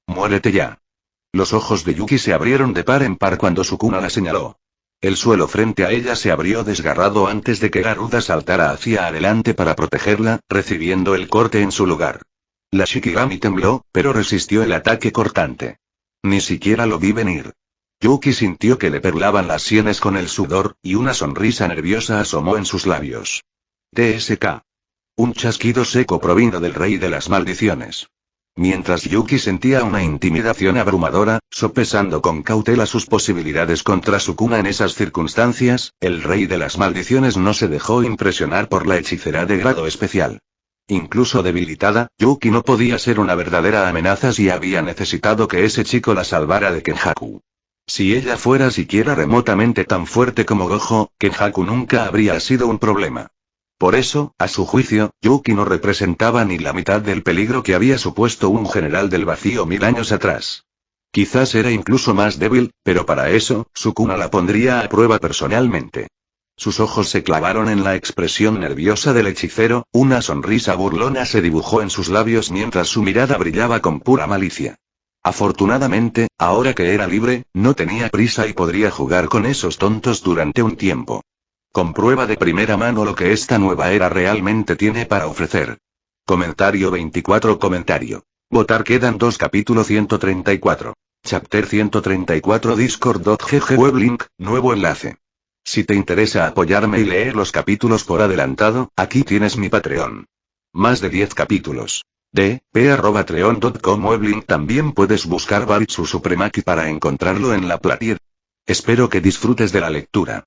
Muérete ya. Los ojos de Yuki se abrieron de par en par cuando Sukuna la señaló. El suelo frente a ella se abrió desgarrado antes de que Garuda saltara hacia adelante para protegerla, recibiendo el corte en su lugar. La Shikigami tembló, pero resistió el ataque cortante. Ni siquiera lo vi venir. Yuki sintió que le perlaban las sienes con el sudor, y una sonrisa nerviosa asomó en sus labios. TSK. Un chasquido seco provino del rey de las maldiciones. Mientras Yuki sentía una intimidación abrumadora, sopesando con cautela sus posibilidades contra Sukuna en esas circunstancias, el rey de las maldiciones no se dejó impresionar por la hechicera de grado especial. Incluso debilitada, Yuki no podía ser una verdadera amenaza si había necesitado que ese chico la salvara de Kenjaku. Si ella fuera siquiera remotamente tan fuerte como Gojo, Kenjaku nunca habría sido un problema. Por eso, a su juicio, Yuki no representaba ni la mitad del peligro que había supuesto un general del vacío 1000 años atrás. Quizás era incluso más débil, pero para eso, Sukuna la pondría a prueba personalmente. Sus ojos se clavaron en la expresión nerviosa del hechicero, una sonrisa burlona se dibujó en sus labios mientras su mirada brillaba con pura malicia. Afortunadamente, ahora que era libre, no tenía prisa y podría jugar con esos tontos durante un tiempo. Comprueba de primera mano lo que esta nueva era realmente tiene para ofrecer. Comentario 24. Votar quedan 2. Capítulo 134. Chapter 134 Discord.gg Weblink, nuevo enlace. Si te interesa apoyarme y leer los capítulos por adelantado, aquí tienes mi Patreon. Más de 10 capítulos. p@treon.com Weblink. También puedes buscar Baritsu Supremaki para encontrarlo en la Platier. Espero que disfrutes de la lectura.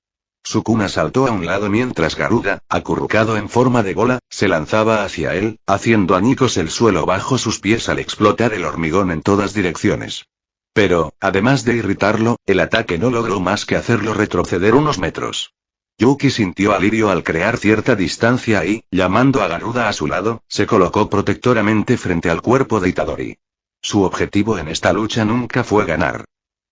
Sukuna saltó a un lado mientras Garuda, acurrucado en forma de bola, se lanzaba hacia él, haciendo añicos el suelo bajo sus pies al explotar el hormigón en todas direcciones. Pero, además de irritarlo, el ataque no logró más que hacerlo retroceder unos metros. Yuki sintió alivio al crear cierta distancia y, llamando a Garuda a su lado, se colocó protectoramente frente al cuerpo de Itadori. Su objetivo en esta lucha nunca fue ganar.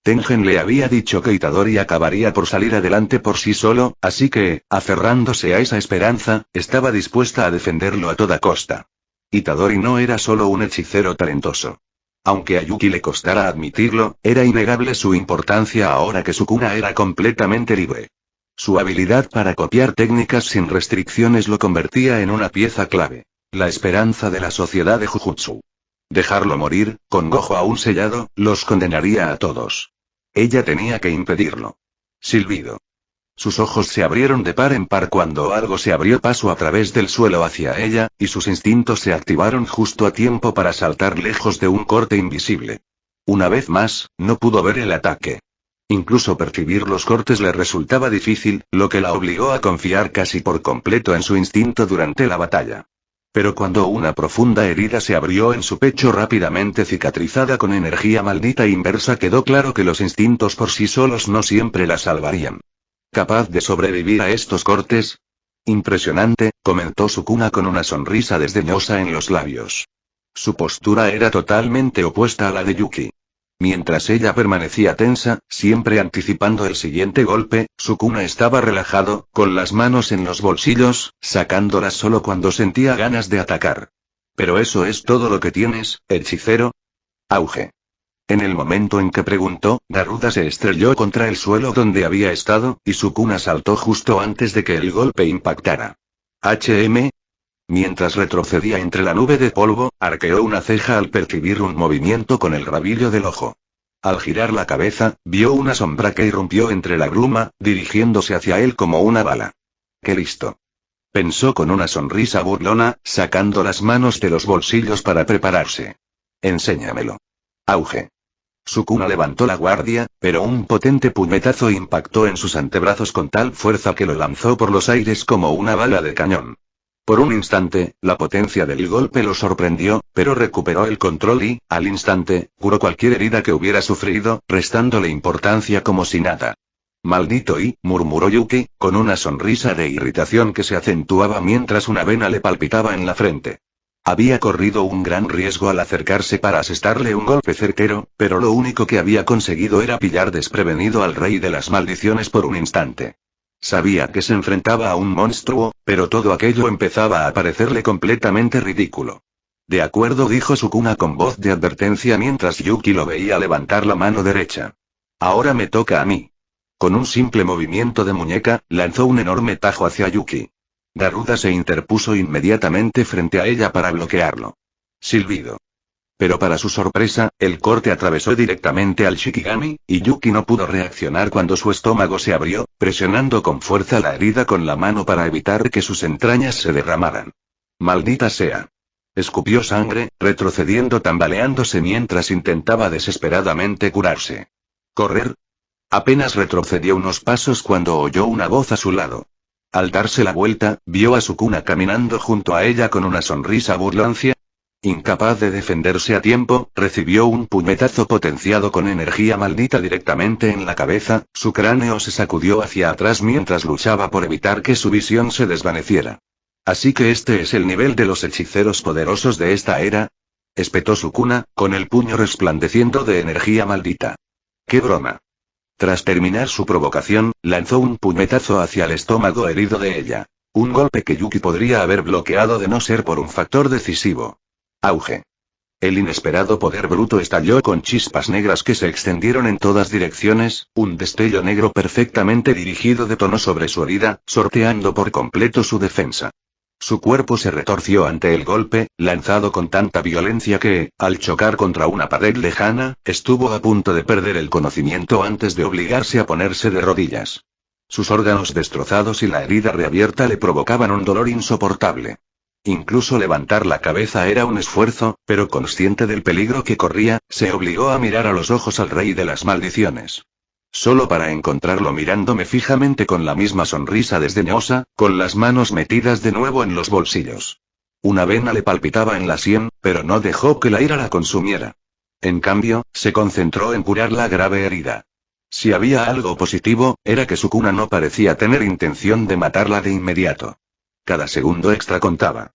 Tengen le había dicho que Itadori acabaría por salir adelante por sí solo, así que, aferrándose a esa esperanza, estaba dispuesta a defenderlo a toda costa. Itadori no era solo un hechicero talentoso. Aunque a Yuki le costara admitirlo, era innegable su importancia ahora que Sukuna era completamente libre. Su habilidad para copiar técnicas sin restricciones lo convertía en una pieza clave. La esperanza de la sociedad de Jujutsu. Dejarlo morir, con Gojo aún sellado, los condenaría a todos. Ella tenía que impedirlo. Silbido. Sus ojos se abrieron de par en par cuando algo se abrió paso a través del suelo hacia ella, y sus instintos se activaron justo a tiempo para saltar lejos de un corte invisible. Una vez más, no pudo ver el ataque. Incluso percibir los cortes le resultaba difícil, lo que la obligó a confiar casi por completo en su instinto durante la batalla. Pero cuando una profunda herida se abrió en su pecho rápidamente cicatrizada con energía maldita inversa, quedó claro que los instintos por sí solos no siempre la salvarían. ¿Capaz de sobrevivir a estos cortes? Impresionante, comentó Sukuna con una sonrisa desdeñosa en los labios. Su postura era totalmente opuesta a la de Yuki. Mientras ella permanecía tensa, siempre anticipando el siguiente golpe, Sukuna estaba relajado, con las manos en los bolsillos, sacándolas solo cuando sentía ganas de atacar. ¿Pero eso es todo lo que tienes, hechicero? Auge. En el momento en que preguntó, Garuda se estrelló contra el suelo donde había estado, y Sukuna saltó justo antes de que el golpe impactara. HM. Mientras retrocedía entre la nube de polvo, arqueó una ceja al percibir un movimiento con el rabillo del ojo. Al girar la cabeza, vio una sombra que irrumpió entre la bruma, dirigiéndose hacia él como una bala. ¡Qué listo! Pensó con una sonrisa burlona, sacando las manos de los bolsillos para prepararse. Enséñamelo. Auge. Sukuna levantó la guardia, pero un potente puñetazo impactó en sus antebrazos con tal fuerza que lo lanzó por los aires como una bala de cañón. Por un instante, la potencia del golpe lo sorprendió, pero recuperó el control y, al instante, curó cualquier herida que hubiera sufrido, restándole importancia como si nada. Maldito murmuró Yuki, con una sonrisa de irritación que se acentuaba mientras una vena le palpitaba en la frente. Había corrido un gran riesgo al acercarse para asestarle un golpe certero, pero lo único que había conseguido era pillar desprevenido al rey de las maldiciones por un instante. Sabía que se enfrentaba a un monstruo, pero todo aquello empezaba a parecerle completamente ridículo. De acuerdo, dijo Sukuna con voz de advertencia mientras Yuki lo veía levantar la mano derecha. Ahora me toca a mí. Con un simple movimiento de muñeca, lanzó un enorme tajo hacia Yuki. Garuda se interpuso inmediatamente frente a ella para bloquearlo. Silbido. Pero para su sorpresa, el corte atravesó directamente al Shikigami, y Yuki no pudo reaccionar cuando su estómago se abrió, presionando con fuerza la herida con la mano para evitar que sus entrañas se derramaran. ¡Maldita sea! Escupió sangre, retrocediendo tambaleándose mientras intentaba desesperadamente curarse. ¿Correr? Apenas retrocedió unos pasos cuando oyó una voz a su lado. Al darse la vuelta, vio a Sukuna caminando junto a ella con una sonrisa burlancia. Incapaz de defenderse a tiempo, recibió un puñetazo potenciado con energía maldita directamente en la cabeza, su cráneo se sacudió hacia atrás mientras luchaba por evitar que su visión se desvaneciera. ¿Así que este es el nivel de los hechiceros poderosos de esta era? Espetó Sukuna, con el puño resplandeciendo de energía maldita. ¡Qué broma! Tras terminar su provocación, lanzó un puñetazo hacia el estómago herido de ella. Un golpe que Yuki podría haber bloqueado de no ser por un factor decisivo. Auge. El inesperado poder bruto estalló con chispas negras que se extendieron en todas direcciones, un destello negro perfectamente dirigido detonó sobre su herida, sorteando por completo su defensa. Su cuerpo se retorció ante el golpe, lanzado con tanta violencia que, al chocar contra una pared lejana, estuvo a punto de perder el conocimiento antes de obligarse a ponerse de rodillas. Sus órganos destrozados y la herida reabierta le provocaban un dolor insoportable. Incluso levantar la cabeza era un esfuerzo, pero consciente del peligro que corría, se obligó a mirar a los ojos al rey de las maldiciones. Solo para encontrarlo mirándome fijamente con la misma sonrisa desdeñosa, con las manos metidas de nuevo en los bolsillos. Una vena le palpitaba en la sien, pero no dejó que la ira la consumiera. En cambio, se concentró en curar la grave herida. Si había algo positivo, era que Sukuna no parecía tener intención de matarla de inmediato. Cada segundo extra contaba.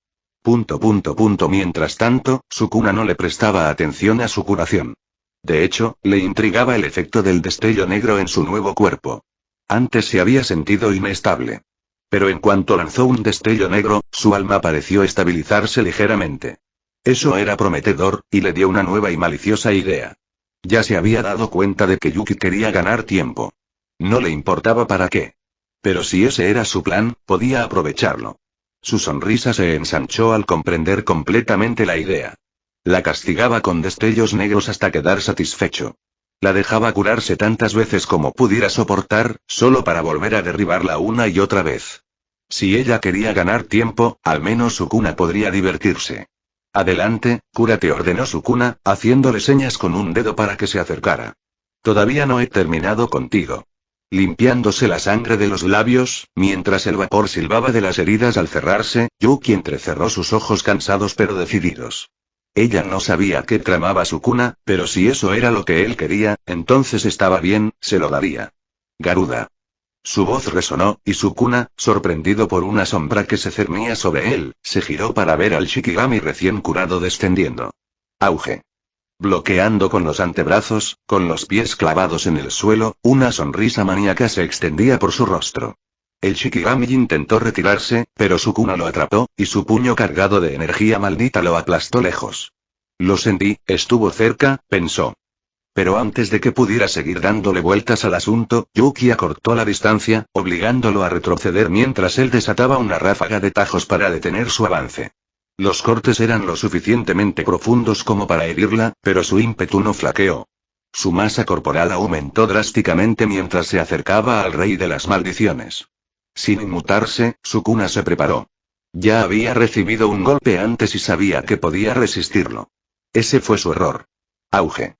Mientras tanto, Sukuna no le prestaba atención a su curación. De hecho, le intrigaba el efecto del destello negro en su nuevo cuerpo. Antes se había sentido inestable. Pero en cuanto lanzó un destello negro, su alma pareció estabilizarse ligeramente. Eso era prometedor, y le dio una nueva y maliciosa idea. Ya se había dado cuenta de que Yuki quería ganar tiempo. No le importaba para qué. Pero si ese era su plan, podía aprovecharlo. Su sonrisa se ensanchó al comprender completamente la idea. La castigaba con destellos negros hasta quedar satisfecho. La dejaba curarse tantas veces como pudiera soportar, solo para volver a derribarla una y otra vez. Si ella quería ganar tiempo, al menos Sukuna podría divertirse. Adelante, cúrate, ordenó Sukuna, haciéndole señas con un dedo para que se acercara. Todavía no he terminado contigo. Limpiándose la sangre de los labios, mientras el vapor silbaba de las heridas al cerrarse, Yuki entrecerró sus ojos cansados pero decididos. Ella no sabía qué tramaba Sukuna, pero si eso era lo que él quería, entonces estaba bien, se lo daría. Garuda. Su voz resonó, y Sukuna, sorprendido por una sombra que se cernía sobre él, se giró para ver al Shikigami recién curado descendiendo. Auge. Bloqueando con los antebrazos, con los pies clavados en el suelo, una sonrisa maníaca se extendía por su rostro. El Shikigami intentó retirarse, pero Sukuna lo atrapó, y su puño cargado de energía maldita lo aplastó lejos. Lo sentí, estuvo cerca, pensó. Pero antes de que pudiera seguir dándole vueltas al asunto, Yuki acortó la distancia, obligándolo a retroceder mientras él desataba una ráfaga de tajos para detener su avance. Los cortes eran lo suficientemente profundos como para herirla, pero su ímpetu no flaqueó. Su masa corporal aumentó drásticamente mientras se acercaba al rey de las maldiciones. Sin inmutarse, Sukuna se preparó. Ya había recibido un golpe antes y sabía que podía resistirlo. Ese fue su error. Auge.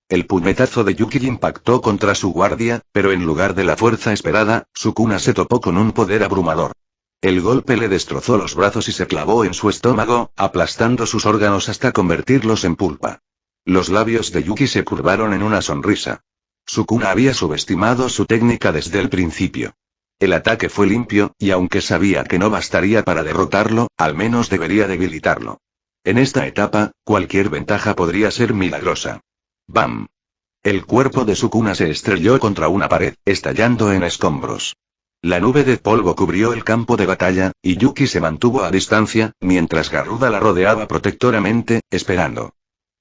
El puñetazo de Yuki impactó contra su guardia, pero en lugar de la fuerza esperada, Sukuna se topó con un poder abrumador. El golpe le destrozó los brazos y se clavó en su estómago, aplastando sus órganos hasta convertirlos en pulpa. Los labios de Yuki se curvaron en una sonrisa. Sukuna había subestimado su técnica desde el principio. El ataque fue limpio, y aunque sabía que no bastaría para derrotarlo, al menos debería debilitarlo. En esta etapa, cualquier ventaja podría ser milagrosa. ¡Bam! El cuerpo de Sukuna se estrelló contra una pared, estallando en escombros. La nube de polvo cubrió el campo de batalla, y Yuki se mantuvo a distancia, mientras Garuda la rodeaba protectoramente, esperando.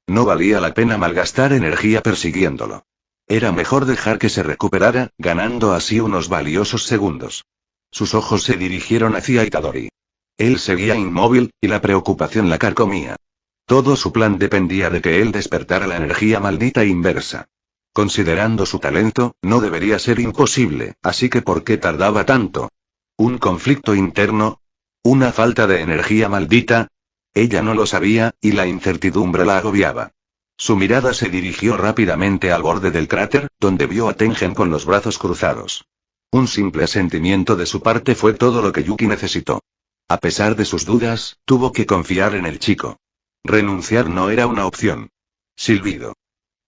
No valía la pena malgastar energía persiguiéndolo. Era mejor dejar que se recuperara, ganando así unos valiosos segundos. Sus ojos se dirigieron hacia Itadori. Él seguía inmóvil, y la preocupación la carcomía. Todo su plan dependía de que él despertara la energía maldita inversa. Considerando su talento, no debería ser imposible, así que ¿por qué tardaba tanto? ¿Un conflicto interno? ¿Una falta de energía maldita? Ella no lo sabía, y la incertidumbre la agobiaba. Su mirada se dirigió rápidamente al borde del cráter, donde vio a Tengen con los brazos cruzados. Un simple asentimiento de su parte fue todo lo que Yuki necesitó. A pesar de sus dudas, tuvo que confiar en el chico. Renunciar no era una opción. Silbido.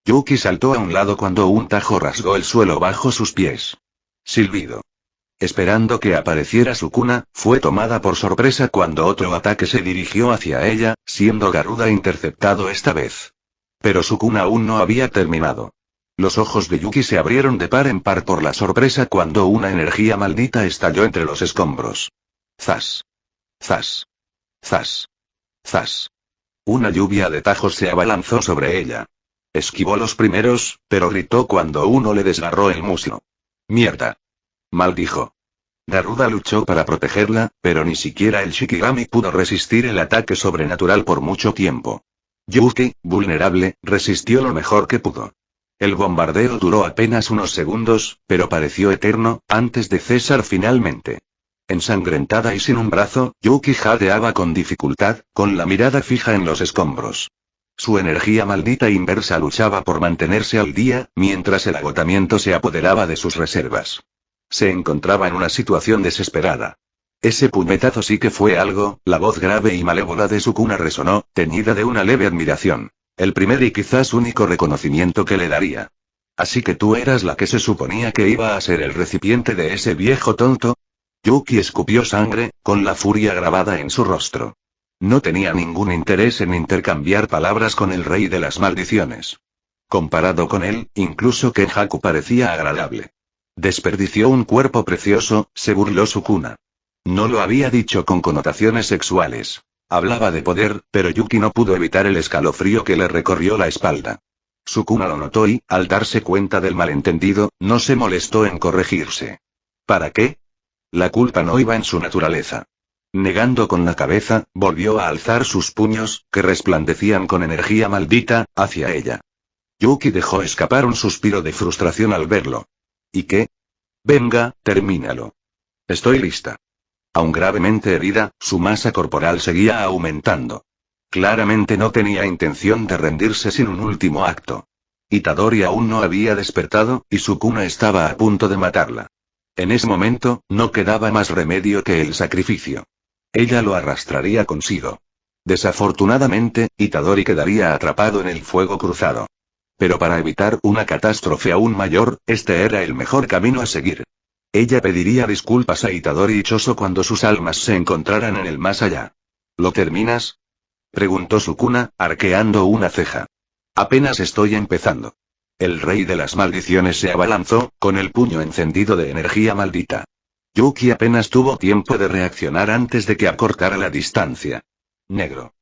Yuki saltó a un lado cuando un tajo rasgó el suelo bajo sus pies. Silbido. Esperando que apareciera Sukuna, fue tomada por sorpresa cuando otro ataque se dirigió hacia ella, siendo Garuda interceptado esta vez. Pero Sukuna aún no había terminado. Los ojos de Yuki se abrieron de par en par por la sorpresa cuando una energía maldita estalló entre los escombros. ¡Zas! ¡Zas! ¡Zas! ¡Zas! Una lluvia de tajos se abalanzó sobre ella. Esquivó los primeros, pero gritó cuando uno le desgarró el muslo. ¡Mierda!, maldijo. Garuda luchó para protegerla, pero ni siquiera el Shikigami pudo resistir el ataque sobrenatural por mucho tiempo. Yuki, vulnerable, resistió lo mejor que pudo. El bombardeo duró apenas unos segundos, pero pareció eterno, antes de cesar finalmente. Ensangrentada y sin un brazo, Yuki jadeaba con dificultad, con la mirada fija en los escombros. Su energía maldita inversa luchaba por mantenerse al día, mientras el agotamiento se apoderaba de sus reservas. Se encontraba en una situación desesperada. Ese puñetazo sí que fue algo, la voz grave y malévola de Sukuna resonó, teñida de una leve admiración. El primer y quizás único reconocimiento que le daría. ¿Así que tú eras la que se suponía que iba a ser el recipiente de ese viejo tonto? Yuki escupió sangre, con la furia grabada en su rostro. No tenía ningún interés en intercambiar palabras con el rey de las maldiciones. Comparado con él, incluso Kenjaku parecía agradable. Desperdició un cuerpo precioso, se burló Sukuna. No lo había dicho con connotaciones sexuales. Hablaba de poder, pero Yuki no pudo evitar el escalofrío que le recorrió la espalda. Sukuna lo notó y, al darse cuenta del malentendido, no se molestó en corregirse. ¿Para qué? La culpa no iba en su naturaleza. Negando con la cabeza, volvió a alzar sus puños, que resplandecían con energía maldita, hacia ella. Yuki dejó escapar un suspiro de frustración al verlo. ¿Y qué? Venga, termínalo. Estoy lista. Aún gravemente herida, su masa corporal seguía aumentando. Claramente no tenía intención de rendirse sin un último acto. Itadori aún no había despertado, y Sukuna estaba a punto de matarla. En ese momento, no quedaba más remedio que el sacrificio. Ella lo arrastraría consigo. Desafortunadamente, Itadori quedaría atrapado en el fuego cruzado. Pero para evitar una catástrofe aún mayor, este era el mejor camino a seguir. Ella pediría disculpas a Itadori y Choso cuando sus almas se encontraran en el más allá. ¿Lo terminas?, preguntó Sukuna, arqueando una ceja. Apenas estoy empezando. El rey de las maldiciones se abalanzó, con el puño encendido de energía maldita. Yuki apenas tuvo tiempo de reaccionar antes de que acortara la distancia. Negro.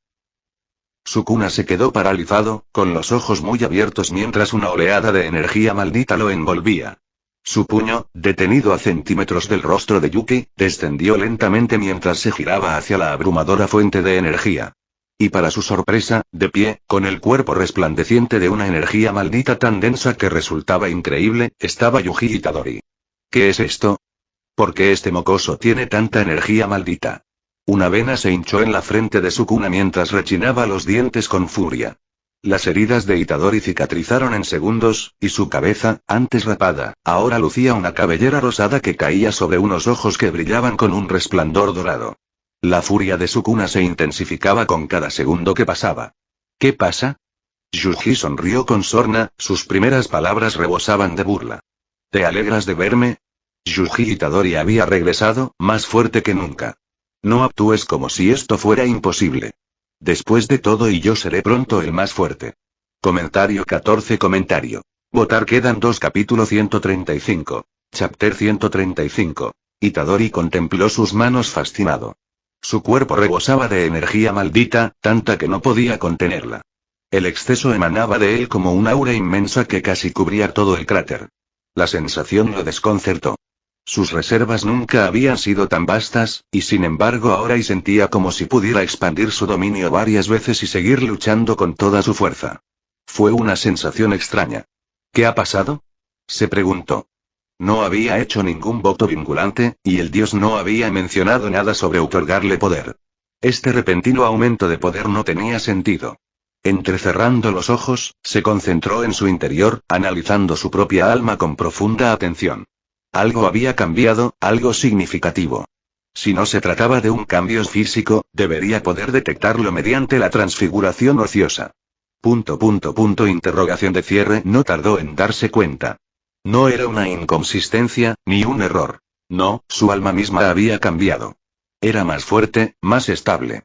Sukuna se quedó paralizado, con los ojos muy abiertos mientras una oleada de energía maldita lo envolvía. Su puño, detenido a centímetros del rostro de Yuki, descendió lentamente mientras se giraba hacia la abrumadora fuente de energía. Y para su sorpresa, de pie, con el cuerpo resplandeciente de una energía maldita tan densa que resultaba increíble, estaba Yuji Itadori. ¿Qué es esto? ¿Por qué este mocoso tiene tanta energía maldita? Una vena se hinchó en la frente de Sukuna mientras rechinaba los dientes con furia. Las heridas de Itadori cicatrizaron en segundos, y su cabeza, antes rapada, ahora lucía una cabellera rosada que caía sobre unos ojos que brillaban con un resplandor dorado. La furia de Sukuna se intensificaba con cada segundo que pasaba. ¿Qué pasa? Yuji sonrió con sorna, sus primeras palabras rebosaban de burla. ¿Te alegras de verme? Yuji Itadori había regresado, más fuerte que nunca. No actúes como si esto fuera imposible. Después de todo y yo seré pronto el más fuerte. Comentario 14. Votar quedan 2. Capítulo 135. Chapter 135. Itadori contempló sus manos fascinado. Su cuerpo rebosaba de energía maldita, tanta que no podía contenerla. El exceso emanaba de él como un aura inmensa que casi cubría todo el cráter. La sensación lo desconcertó. Sus reservas nunca habían sido tan vastas, y sin embargo ahora y sentía como si pudiera expandir su dominio varias veces y seguir luchando con toda su fuerza. Fue una sensación extraña. ¿Qué ha pasado?, se preguntó. No había hecho ningún voto vinculante, y el dios no había mencionado nada sobre otorgarle poder. Este repentino aumento de poder no tenía sentido. Entrecerrando los ojos, se concentró en su interior, analizando su propia alma con profunda atención. Algo había cambiado, algo significativo. Si no se trataba de un cambio físico, debería poder detectarlo mediante la transfiguración ociosa. Interrogación de cierre. No tardó en darse cuenta. No era una inconsistencia, ni un error. No, su alma misma había cambiado. Era más fuerte, más estable.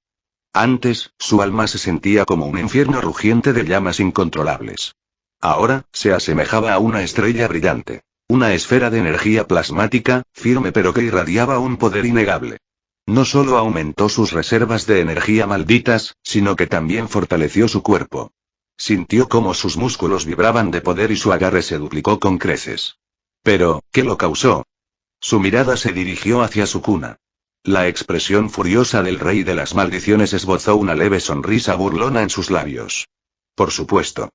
Antes, su alma se sentía como un infierno rugiente de llamas incontrolables. Ahora, se asemejaba a una estrella brillante. Una esfera de energía plasmática, firme pero que irradiaba un poder innegable. No solo aumentó sus reservas de energía malditas, sino que también fortaleció su cuerpo. Sintió cómo sus músculos vibraban de poder y su agarre se duplicó con creces. Pero, ¿qué lo causó? Su mirada se dirigió hacia Sukuna. La expresión furiosa del rey de las maldiciones esbozó una leve sonrisa burlona en sus labios. Por supuesto.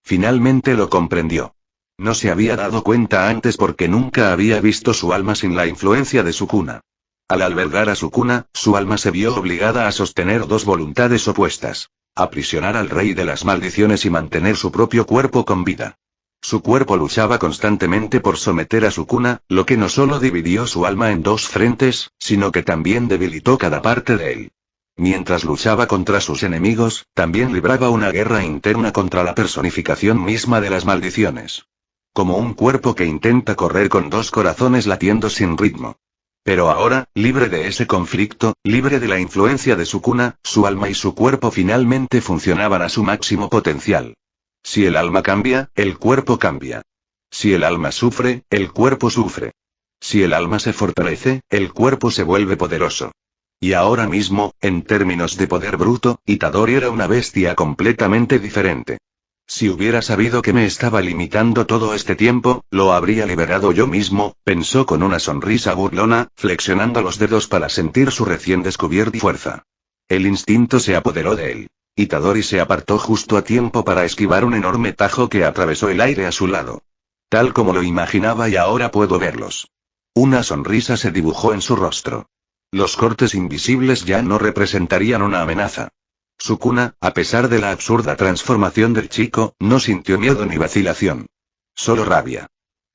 Finalmente lo comprendió. No se había dado cuenta antes porque nunca había visto su alma sin la influencia de Sukuna. Al albergar a Sukuna, su alma se vio obligada a sostener dos voluntades opuestas. Aprisionar al rey de las maldiciones y mantener su propio cuerpo con vida. Su cuerpo luchaba constantemente por someter a Sukuna, lo que no solo dividió su alma en dos frentes, sino que también debilitó cada parte de él. Mientras luchaba contra sus enemigos, también libraba una guerra interna contra la personificación misma de las maldiciones. Como un cuerpo que intenta correr con dos corazones latiendo sin ritmo. Pero ahora, libre de ese conflicto, libre de la influencia de Sukuna, su alma y su cuerpo finalmente funcionaban a su máximo potencial. Si el alma cambia, el cuerpo cambia. Si el alma sufre, el cuerpo sufre. Si el alma se fortalece, el cuerpo se vuelve poderoso. Y ahora mismo, en términos de poder bruto, Itadori era una bestia completamente diferente. Si hubiera sabido que me estaba limitando todo este tiempo, lo habría liberado yo mismo, pensó con una sonrisa burlona, flexionando los dedos para sentir su recién descubierta fuerza. El instinto se apoderó de él. Itadori se apartó justo a tiempo para esquivar un enorme tajo que atravesó el aire a su lado. Tal como lo imaginaba y ahora puedo verlos. Una sonrisa se dibujó en su rostro. Los cortes invisibles ya no representarían una amenaza. Sukuna, a pesar de la absurda transformación del chico, no sintió miedo ni vacilación. Solo rabia.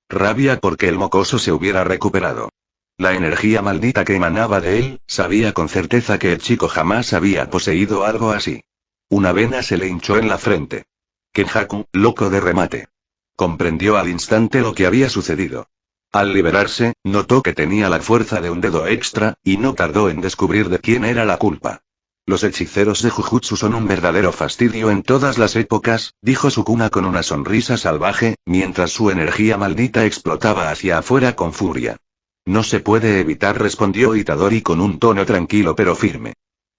Rabia porque el mocoso se hubiera recuperado. La energía maldita que emanaba de él, sabía con certeza que el chico jamás había poseído algo así. Una vena se le hinchó en la frente. Kenjaku, loco de remate. Comprendió al instante lo que había sucedido. Al liberarse, notó que tenía la fuerza de un dedo extra, y no tardó en descubrir de quién era la culpa. Los hechiceros de Jujutsu son un verdadero fastidio en todas las épocas, dijo Sukuna con una sonrisa salvaje, mientras su energía maldita explotaba hacia afuera con furia. No se puede evitar, respondió Itadori con un tono tranquilo pero firme.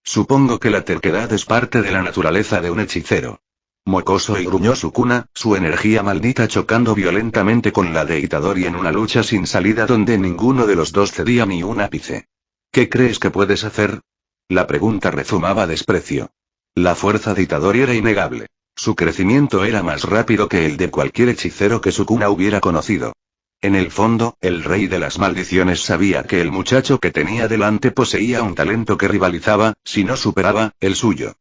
Supongo que la terquedad es parte de la naturaleza de un hechicero. Mocoso, y gruñó Sukuna, su energía maldita chocando violentamente con la de Itadori en una lucha sin salida donde ninguno de los dos cedía ni un ápice. ¿Qué crees que puedes hacer? La pregunta rezumaba desprecio. La fuerza de Itadori era innegable. Su crecimiento era más rápido que el de cualquier hechicero que Sukuna hubiera conocido. En el fondo, el rey de las maldiciones sabía que el muchacho que tenía delante poseía un talento que rivalizaba, si no superaba, el suyo.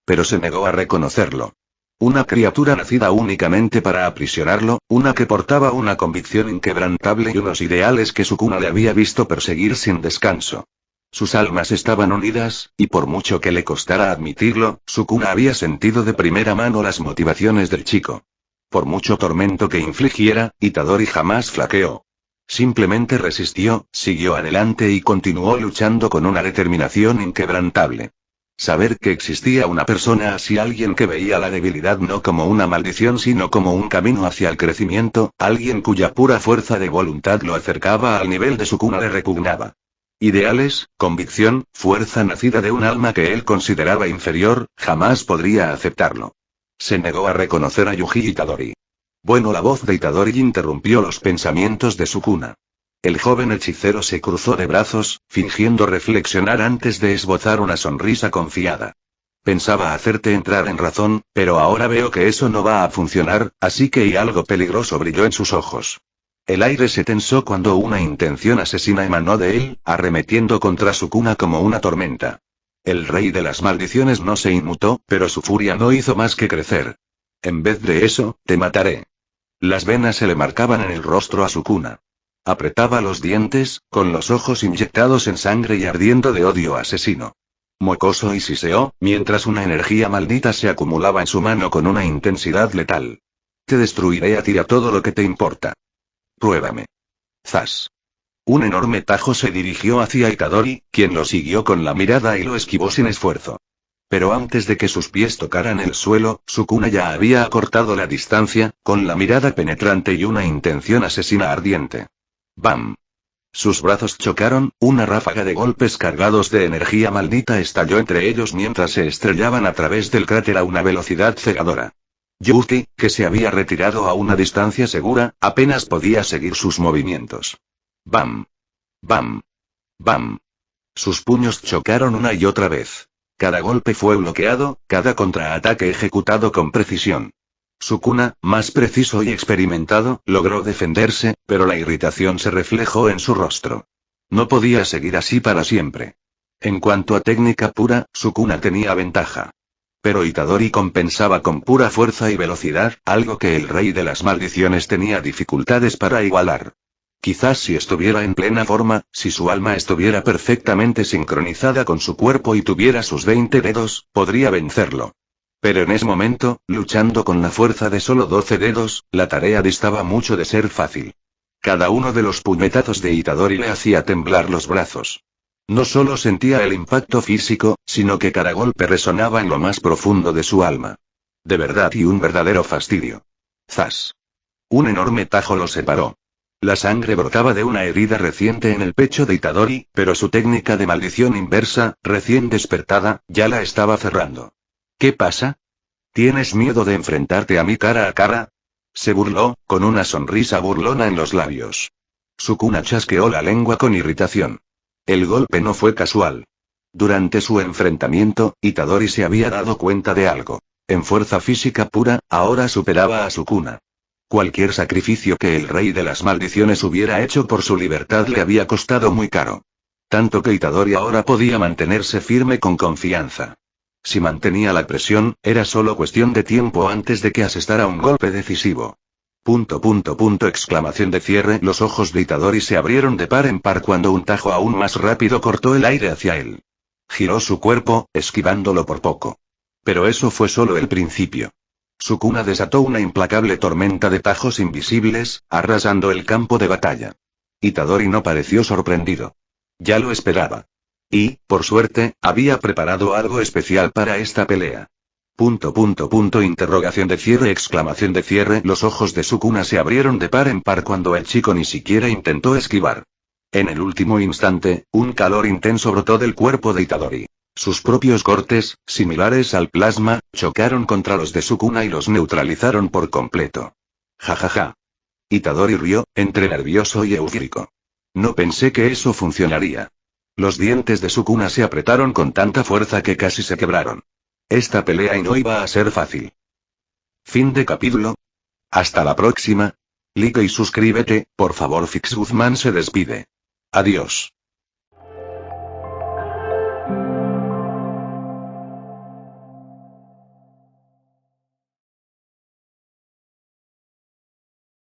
Pero se negó a reconocerlo. Una criatura nacida únicamente para aprisionarlo, una que portaba una convicción inquebrantable y unos ideales que Sukuna le había visto perseguir sin descanso. Sus almas estaban unidas, y por mucho que le costara admitirlo, Sukuna había sentido de primera mano las motivaciones del chico. Por mucho tormento que infligiera, Itadori jamás flaqueó. Simplemente resistió, siguió adelante y continuó luchando con una determinación inquebrantable. Saber que existía una persona así, alguien que veía la debilidad no como una maldición sino como un camino hacia el crecimiento, alguien cuya pura fuerza de voluntad lo acercaba al nivel de Sukuna, le repugnaba. Ideales, convicción, fuerza nacida de un alma que él consideraba inferior, jamás podría aceptarlo. Se negó a reconocer a Yuji Itadori. Bueno, la voz de Itadori interrumpió los pensamientos de Sukuna. El joven hechicero se cruzó de brazos, fingiendo reflexionar antes de esbozar una sonrisa confiada. Pensaba hacerte entrar en razón, pero ahora veo que eso no va a funcionar, así que algo peligroso brilló en sus ojos. El aire se tensó cuando una intención asesina emanó de él, arremetiendo contra Sukuna como una tormenta. El rey de las maldiciones no se inmutó, pero su furia no hizo más que crecer. En vez de eso, te mataré. Las venas se le marcaban en el rostro a Sukuna. Apretaba los dientes, con los ojos inyectados en sangre y ardiendo de odio asesino. Mocoso y siseó, mientras una energía maldita se acumulaba en su mano con una intensidad letal. Te destruiré a ti y a todo lo que te importa. Pruébame. Zas. Un enorme tajo se dirigió hacia Itadori, quien lo siguió con la mirada y lo esquivó sin esfuerzo. Pero antes de que sus pies tocaran el suelo, Sukuna ya había acortado la distancia, con la mirada penetrante y una intención asesina ardiente. ¡Bam! Sus brazos chocaron, una ráfaga de golpes cargados de energía maldita estalló entre ellos mientras se estrellaban a través del cráter a una velocidad cegadora. Yuki, que se había retirado a una distancia segura, apenas podía seguir sus movimientos. ¡Bam! ¡Bam! ¡Bam! Sus puños chocaron una y otra vez. Cada golpe fue bloqueado, cada contraataque ejecutado con precisión. Sukuna, más preciso y experimentado, logró defenderse, pero la irritación se reflejó en su rostro. No podía seguir así para siempre. En cuanto a técnica pura, Sukuna tenía ventaja. Pero Itadori compensaba con pura fuerza y velocidad, algo que el rey de las maldiciones tenía dificultades para igualar. Quizás si estuviera en plena forma, si su alma estuviera perfectamente sincronizada con su cuerpo y tuviera sus 20 dedos, podría vencerlo. Pero en ese momento, luchando con la fuerza de solo 12 dedos, la tarea distaba mucho de ser fácil. Cada uno de los puñetazos de Itadori le hacía temblar los brazos. No solo sentía el impacto físico, sino que cada golpe resonaba en lo más profundo de su alma. De verdad y un verdadero fastidio. ¡Zas! Un enorme tajo lo separó. La sangre brotaba de una herida reciente en el pecho de Itadori, pero su técnica de maldición inversa, recién despertada, ya la estaba cerrando. ¿Qué pasa? ¿Tienes miedo de enfrentarte a mí cara a cara? Se burló, con una sonrisa burlona en los labios. Sukuna chasqueó la lengua con irritación. El golpe no fue casual. Durante su enfrentamiento, Itadori se había dado cuenta de algo. En fuerza física pura, ahora superaba a Sukuna. Cualquier sacrificio que el rey de las maldiciones hubiera hecho por su libertad le había costado muy caro. Tanto que Itadori ahora podía mantenerse firme con confianza. Si mantenía la presión, era solo cuestión de tiempo antes de que asestara un golpe decisivo. Exclamación de cierre. Los ojos de Itadori se abrieron de par en par cuando un tajo aún más rápido cortó el aire hacia él. Giró su cuerpo, esquivándolo por poco. Pero eso fue solo el principio. Sukuna desató una implacable tormenta de tajos invisibles, arrasando el campo de batalla. Itadori no pareció sorprendido. Ya lo esperaba. Y, por suerte, había preparado algo especial para esta pelea. Interrogación de cierre. Exclamación de cierre. Los ojos de Sukuna se abrieron de par en par cuando el chico ni siquiera intentó esquivar. En el último instante, un calor intenso brotó del cuerpo de Itadori. Sus propios cortes, similares al plasma, chocaron contra los de Sukuna y los neutralizaron por completo. Jajaja. Itadori rió, entre nervioso y eufórico. No pensé que eso funcionaría. Los dientes de Sukuna se apretaron con tanta fuerza que casi se quebraron. Esta pelea y no iba a ser fácil. Fin de capítulo. Hasta la próxima. Like y suscríbete, por favor. Fix Guzmán se despide. Adiós.